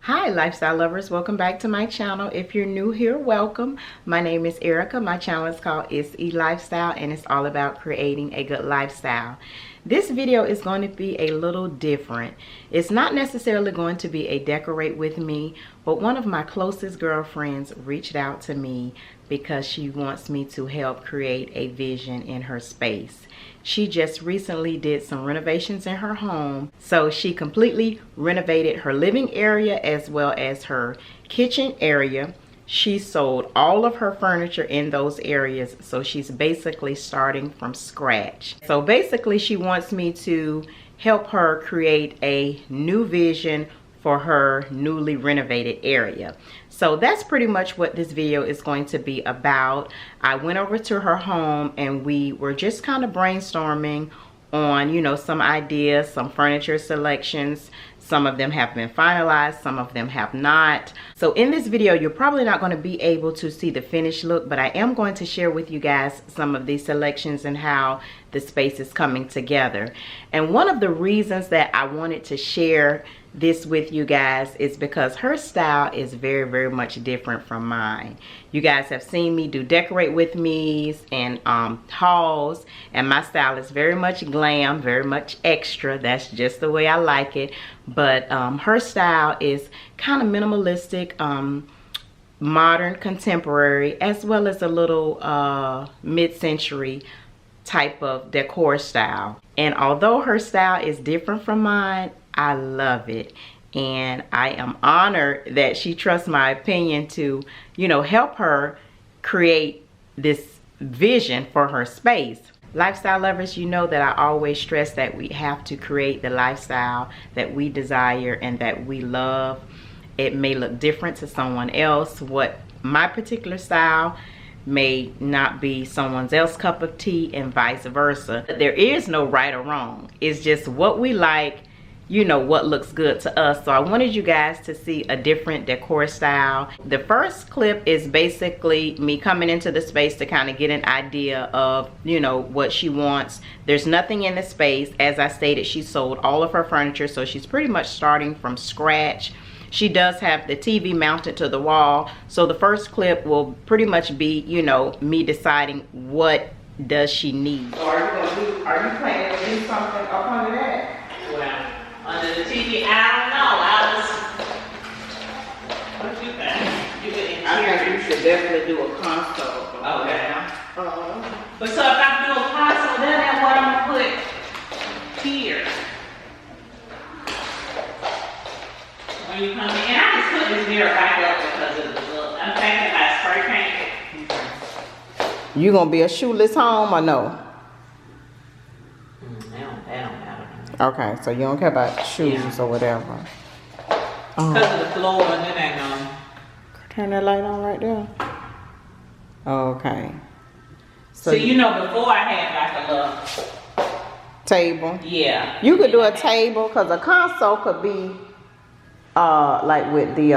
Hi lifestyle lovers, welcome back to my channel. If you're new here, welcome. My name is Erica. My channel is called It's E Lifestyle and it's all about creating a good lifestyle. This video is going to be a little different. It's not necessarily going to be a decorate with me, but one of my closest girlfriends reached out to me because she wants me to help create a vision in her space. She just recently did some renovations in her home, so she completely renovated her living area as well as her kitchen area. She sold all of her furniture in those areas, so she's basically starting from scratch. So basically she wants me to help her create a new vision for her newly renovated area. So that's pretty much what this video is going to be about. I went over to her home and we were just kind of brainstorming on, you know, some ideas, some furniture selections. Some of them have been finalized, some of them have not. So in this video, you're probably not going to be able to see the finished look, but I am going to share with you guys some of these selections and how the space is coming together. And one of the reasons that I wanted to share this with you guys is because her style is very, very much different from mine. You guys have seen me do decorate with me's and hauls, and my style is very much glam, very much extra. That's just the way I like it. But her style is kind of minimalistic, modern, contemporary, as well as a little mid-century type of decor style. And although her style is different from mine, I love it. And I am honored that she trusts my opinion to, you know, help her create this vision for her space. Lifestyle lovers, you know that I always stress that we have to create the lifestyle that we desire and that we love. It may look different to someone else. What my particular style may not be someone else's cup of tea, and vice versa. There is no right or wrong. It's just what we like, you know, what looks good to us. So I wanted you guys to see a different decor style. The first clip is basically me coming into the space to kind of get an idea of, you know, what she wants. There's nothing in the space. As I stated, she sold all of her furniture, so she's pretty much starting from scratch. She does have the TV mounted to the wall. So the first clip will pretty much be, you know, me deciding what does she need. So are you planning to do something up under that? Well, under the TV, I don't know. What you think? You could I think you should definitely do a console. Okay. But so if I do a console, then what I'm gonna put here? When you come in, and I just put this mirror back up because of the look. I'm thinking about spray paint. You gonna be a shoeless home or no? They don't matter. Okay, so you don't care about shoes or whatever. Because of the floor, and then ain't no. Turn that light on right there. Okay. So you know, before I had like a little table. Yeah. You could do a table, because a console could be like with the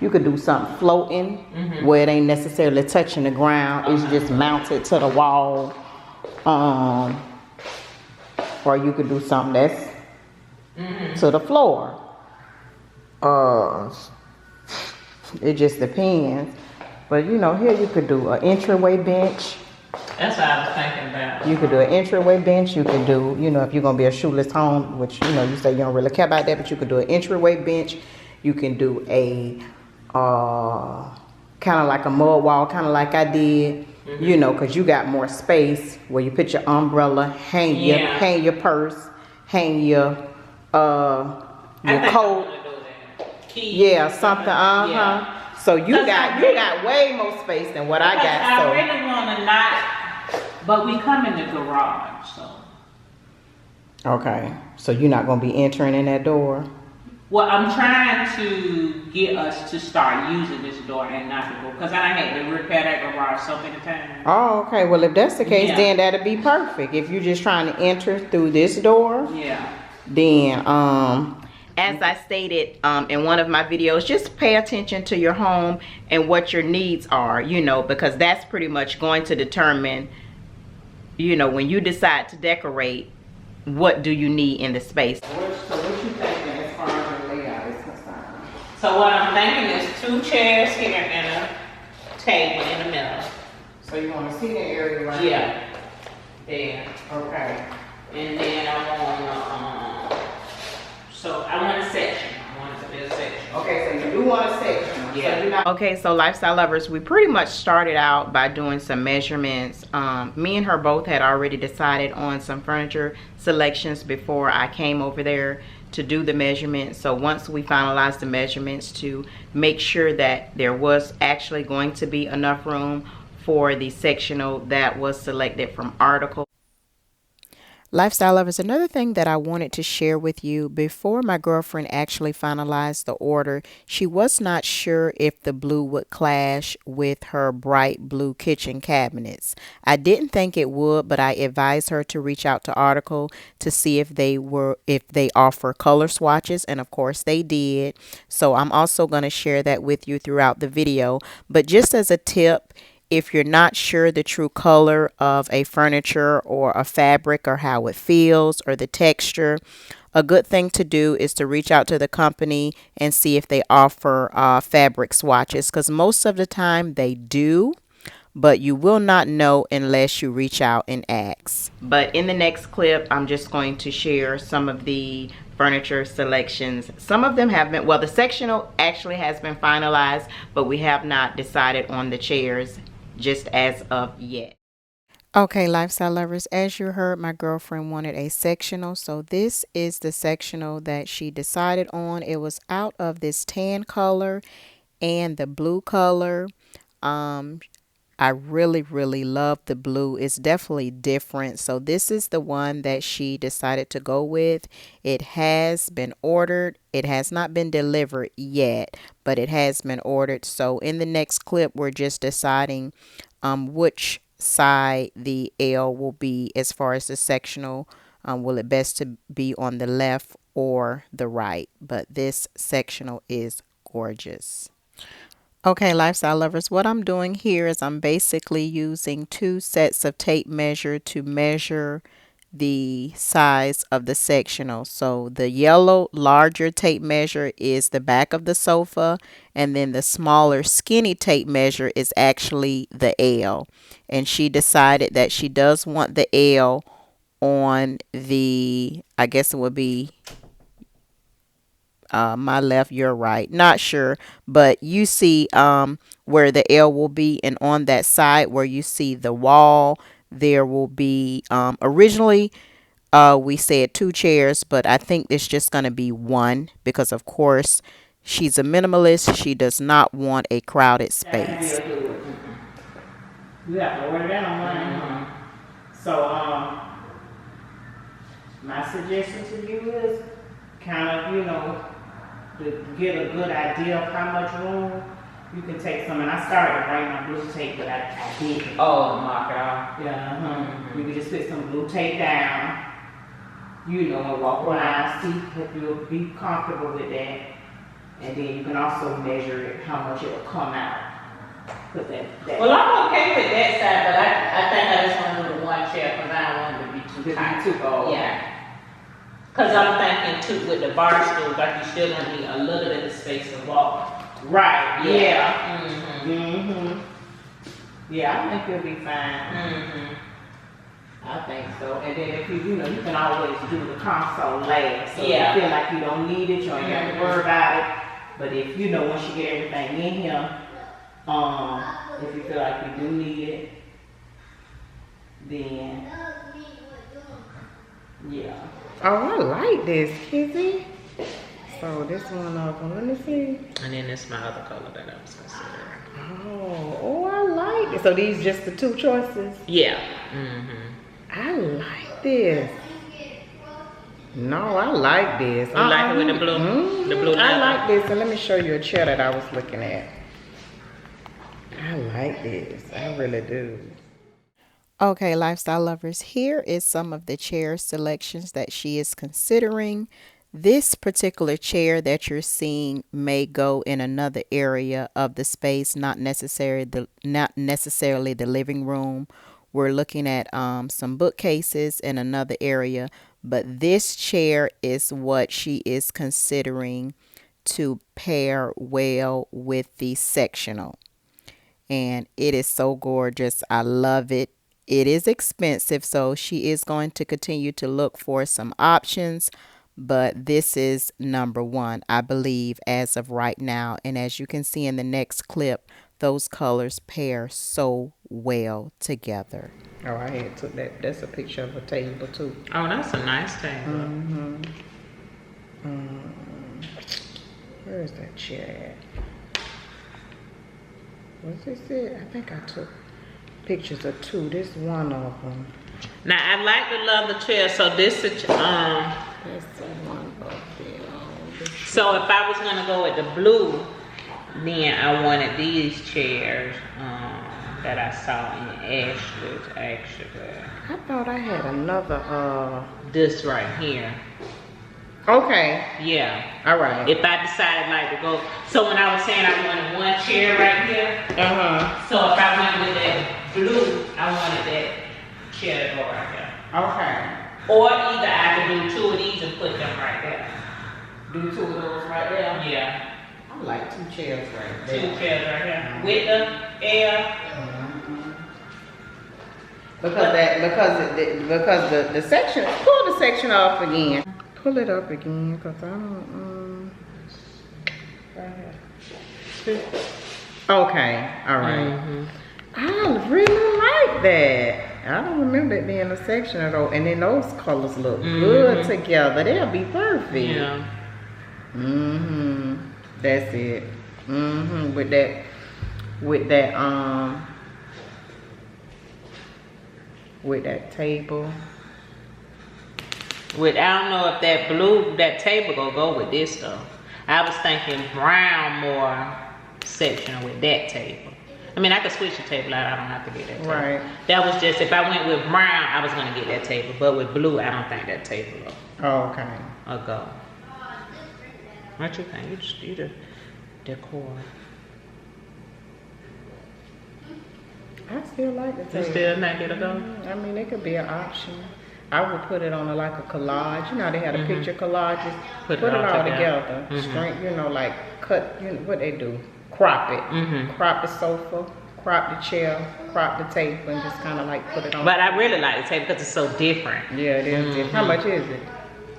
you could do something floating where it ain't necessarily touching the ground. It's just mounted to the wall. Or you could do something that's to the floor. It just depends. But you know, here you could do an entryway bench. That's what I was thinking about. You could do an entryway bench. You could do, you know, if you're going to be a shoeless home, which, you know, you say you don't really care about that, but you could do an entryway bench. You can do a kind of like a mud wall, kind of like I did, you know, because you got more space where you put your umbrella, hang your purse, hang your coat. Yeah, something, So you got way more space than what I got. I really want to not, but we come in the garage, so. Okay, so you're not going to be entering in that door? Well, I'm trying to get us to start using this door and not the door, because I had to repair that garage so many times. Oh, okay. Well, if that's the case, then that'll be perfect. If you're just trying to enter through this door, then as I stated in one of my videos, just pay attention to your home and what your needs are, you know, because that's pretty much going to determine, you know, when you decide to decorate, what do you need in the space. So what you thinking as far as the layout? Is So what I'm thinking is 2 chairs here and a table in the middle. So you want to see the area right here? Yeah. There. Okay. And then I want a section. I want it to be a section. Okay, so you do want a section. Yeah. Okay, so lifestyle lovers, we pretty much started out by doing some measurements. Me and her both had already decided on some furniture selections before I came over there to do the measurements. So once we finalized the measurements to make sure that there was actually going to be enough room for the sectional that was selected from article. Lifestyle lovers, another thing that I wanted to share with you, before my girlfriend actually finalized the order, she was not sure if the blue would clash with her bright blue kitchen cabinets. I didn't think it would, but I advised her to reach out to Article to see if they offer color swatches, and of course they did. So I'm also going to share that with you throughout the video. But just as a tip, if you're not sure the true color of a furniture or a fabric or how it feels or the texture, a good thing to do is to reach out to the company and see if they offer fabric swatches, because most of the time they do, but you will not know unless you reach out and ask. But in the next clip, I'm just going to share some of the furniture selections. Some of them have been, well, the sectional actually has been finalized, but we have not decided on the chairs just as of yet. Okay, lifestyle lovers, as you heard, my girlfriend wanted a sectional, so this is the sectional that she decided on. It was out of this tan color and the blue color. I really love the blue. It's definitely different. So this is the one that she decided to go with. It has been ordered. It has not been delivered yet, but it has been ordered. So in the next clip, we're just deciding which side the L will be as far as the sectional. Will it best to be on the left or the right? But this sectional is gorgeous. Okay, lifestyle lovers, what I'm doing here is I'm basically using 2 sets of tape measure to measure the size of the sectional. So the yellow larger tape measure is the back of the sofa, and then the smaller skinny tape measure is actually the L. And she decided that she does want the L on the, I guess it would be my left, your right, not sure, but you see where the L will be, and on that side where you see the wall, there will be originally we said 2 chairs, but I think it's just going to be 1 because of course she's a minimalist. She does not want a crowded space. You have to order that online. So my suggestion to you is kind of, to get a good idea of how much room, you can take some, and I started to write my blue tape, but I didn't. Oh, mark it off. Yeah, You can just put some blue tape down, and walk around, see if you'll be comfortable with that. And then you can also measure it, how much it will come out. Well, I'm okay with that side, but I think I just want to do the 1 chair because I don't want it to be too tight. Too cold. Yeah. Because I'm thinking too, with the bar stools, like you still gonna need a little bit of space to walk. Right. Yeah. Yeah, I think it'll be fine. I think so. And then if you can always do the console last. So you feel like you don't need it, you ain't got to worry about it. But if once you get everything in here, if you feel like you do need it, then yeah. Oh, I like this, Kizzy. So this one, let me see. And then this my other color that I was considering. Oh, I like it. So these just the 2 choices? Yeah. I like this. No, I like this. You like it with the blue? The blue I like this. And let me show you a chair that I was looking at. I like this. I really do. Okay, lifestyle lovers, here is some of the chair selections that she is considering. This particular chair that you're seeing may go in another area of the space, not necessarily the living room. We're looking at some bookcases in another area, but this chair is what she is considering to pair well with the sectional. And it is so gorgeous. I love it. It is expensive, so she is going to continue to look for some options, but this is number one, I believe, as of right now. And as you can see in the next clip, those colors pair so well together. Oh, I had took that. That's a picture of a table too. Oh, that's a nice table. Where is that chair at? What's this it? I think I took pictures of two. This one of them. Now I like the leather chair, so this is That's the one up there. So if I was gonna go with the blue, then I wanted these chairs that I saw in Ashley's actually. I thought I had another This right here. Okay. Yeah. All right. If I decided like to go, so when I was saying I wanted one chair right here. So if I went with that blue, I wanted that chair to go right there. Okay. Or either I could do two of these and put them right there. Do two of those right there? Yeah. I like two chairs right there. Two chairs right here. With the air. Because the section, pull the section off again. Pull it up again, because I don't, right here. Okay, all right. I really like that. I don't remember it being a section at all. And then those colors look good together. They'll be perfect. Yeah. That's it. With that table. I don't know if that blue, that table gonna go with this though. I was thinking brown more sectional with that table. I mean, I could switch the table out. I don't have to get that table. Right. That was just, if I went with brown, I was gonna get that table. But with blue, I don't think that table will go. What you think? You the decor. I still like the table. You still think it'll go? I mean, it could be an option. I would put it on like a collage. You know, they had a picture collages. Put it all together. Straight, you know, like cut, you know, what they do. Crop it. Crop the sofa, crop the chair, crop the table, and just kind of like put it on. But I really like the table because it's so different. Yeah, it is different. How much is it?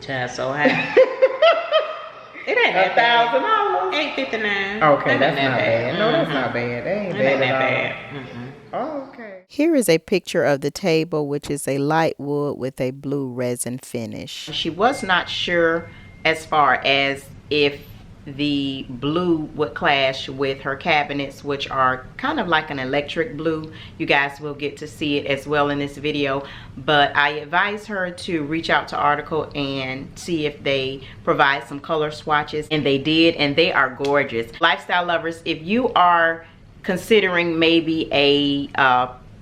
Child, so high. It ain't that $1,000? $859. Okay, that's not bad. No, that's not bad. That ain't bad at all. Oh, okay. Here is a picture of the table, which is a light wood with a blue resin finish. She was not sure as far as if the blue would clash with her cabinets, which are kind of like an electric blue. You guys will get to see it as well in this video, but I advise her to reach out to Article and see if they provide some color swatches, and they did, and they are gorgeous. Lifestyle lovers, if you are considering maybe a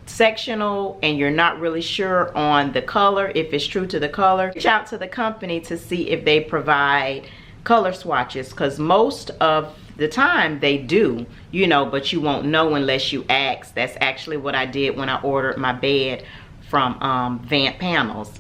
sectional and you're not really sure on the color, if it's true to the color, reach out to the company to see if they provide color swatches, because most of the time they do, you know, but you won't know unless you ask. That's actually what I did when I ordered my bed from Vant Panels.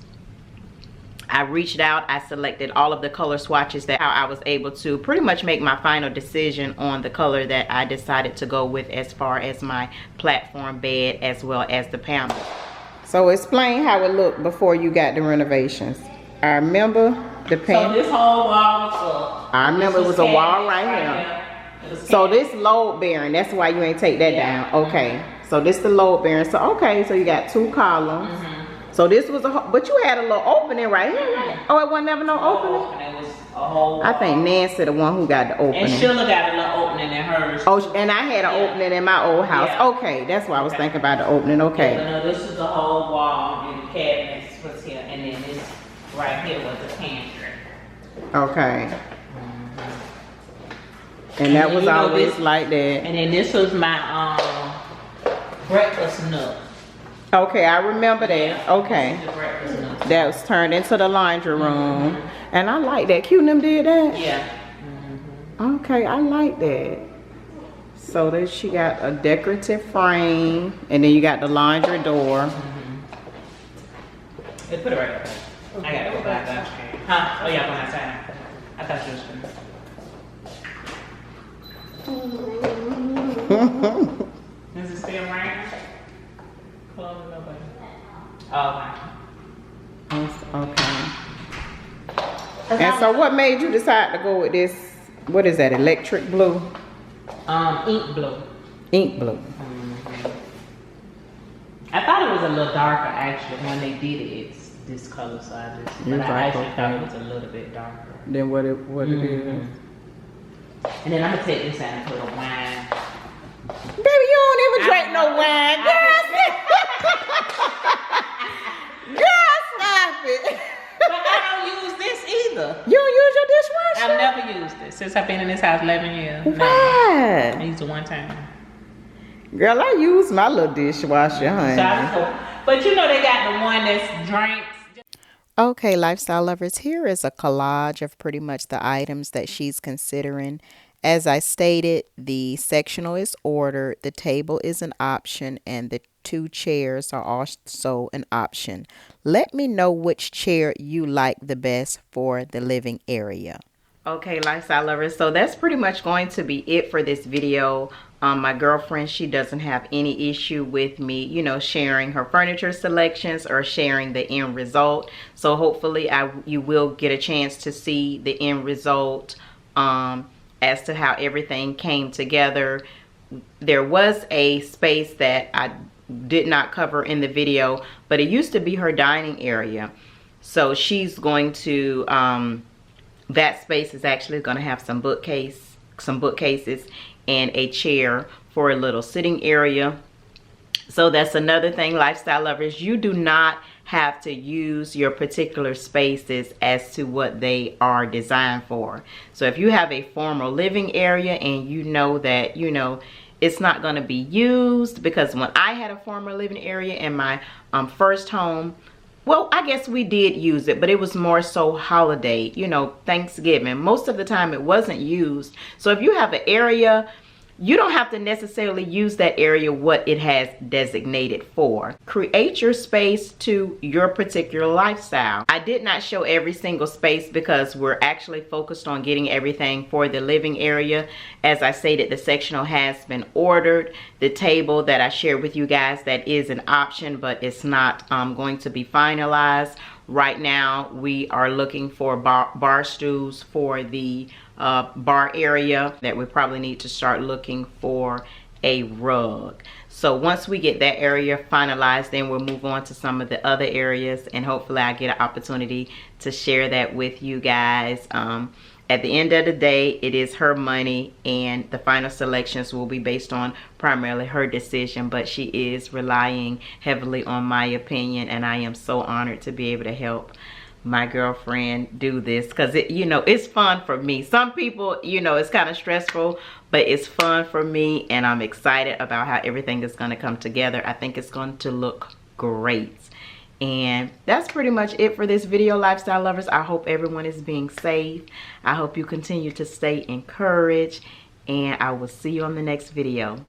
I reached out, I selected all of the color swatches, that how I was able to pretty much make my final decision on the color that I decided to go with as far as my platform bed as well as the panel. So explain how it looked before you got the renovations. I remember the So this whole wall was up. I remember it was a wall right here. So this load bearing, that's why you ain't take that down. Okay. So this the load bearing. So okay, so you got two columns. So this was but you had a little opening right here, right? Oh, it wasn't never no opening? It was a whole wall. I think Nancy the one who got the opening. And Sheila got a little opening in hers. Oh, and I had an opening in my old house. Yeah. Okay, that's why I was thinking about the opening. Okay. Yeah, no, this is the whole wall, and the cabinets was here, and then this right here was the pantry. Okay. And that was always like that. And then this was my breakfast nook. Okay, I remember that. Okay. The breakfast nook. That was turned into the laundry room. And I like that. Q&M did that? Yeah. Okay, I like that. So then she got a decorative frame, and then you got the laundry door. They put it right there. I gotta go back that. Huh? Oh yeah, going outside. I thought you was finished. Is it still raining? Close it up. Oh, Okay. And so what made you decide to go with this, what is that, electric blue? ink blue. Ink blue. I thought it was a little darker actually when they did it. It's this color, so I actually thought it was a little bit darker. Than what it is. And then I'm gonna take this out and put a wine. Baby, you don't even drink no wine, girl. Girl, stop it. But I don't use this either. You don't use your dishwasher? I've never used it since I've been in this house 11 years. Why? I used it one time. Girl, I use my little dishwasher, honey. But you know they got the one that's drinks. Okay, lifestyle lovers, here is a collage of pretty much the items that she's considering. As I stated, the sectional is ordered, the table is an option, and the 2 chairs are also an option. Let me know which chair you like the best for the living area. Okay, lifestyle lovers, so that's pretty much going to be it for this video. My girlfriend, she doesn't have any issue with me, you know, sharing her furniture selections or sharing the end result. So hopefully you will get a chance to see the end result as to how everything came together. There was a space that I did not cover in the video, but it used to be her dining area. So she's going to, that space is actually going to have some bookcases and a chair for a little sitting area. So that's another thing, lifestyle lovers, you do not have to use your particular spaces as to what they are designed for. So if you have a formal living area and you know that, you know, it's not going to be used, because when I had a former living area in my first home, well, I guess we did use it, but it was more so holiday, you know, Thanksgiving. Most of the time it wasn't used. So if you have an area, you don't have to necessarily use that area what it has designated for. Create your space to your particular lifestyle. I did not show every single space because we're actually focused on getting everything for the living area. As I stated, the sectional has been ordered. The table that I shared with you guys, that is an option, but it's not going to be finalized. Right now, we are looking for bar stools for the bar area. That we probably need to start looking for a rug. So once we get that area finalized, then we'll move on to some of the other areas, and hopefully I get an opportunity to share that with you guys. At the end of the day, it is her money, and the final selections will be based on primarily her decision, but she is relying heavily on my opinion, and I am so honored to be able to help my girlfriend do this, because it, you know, it's fun for me. Some people, you know, it's kind of stressful, but it's fun for me, and I'm excited about how everything is going to come together. I think it's going to look great. And that's pretty much it for this video, lifestyle lovers. I hope everyone is being safe. I hope you continue to stay encouraged, and I will see you on the next video.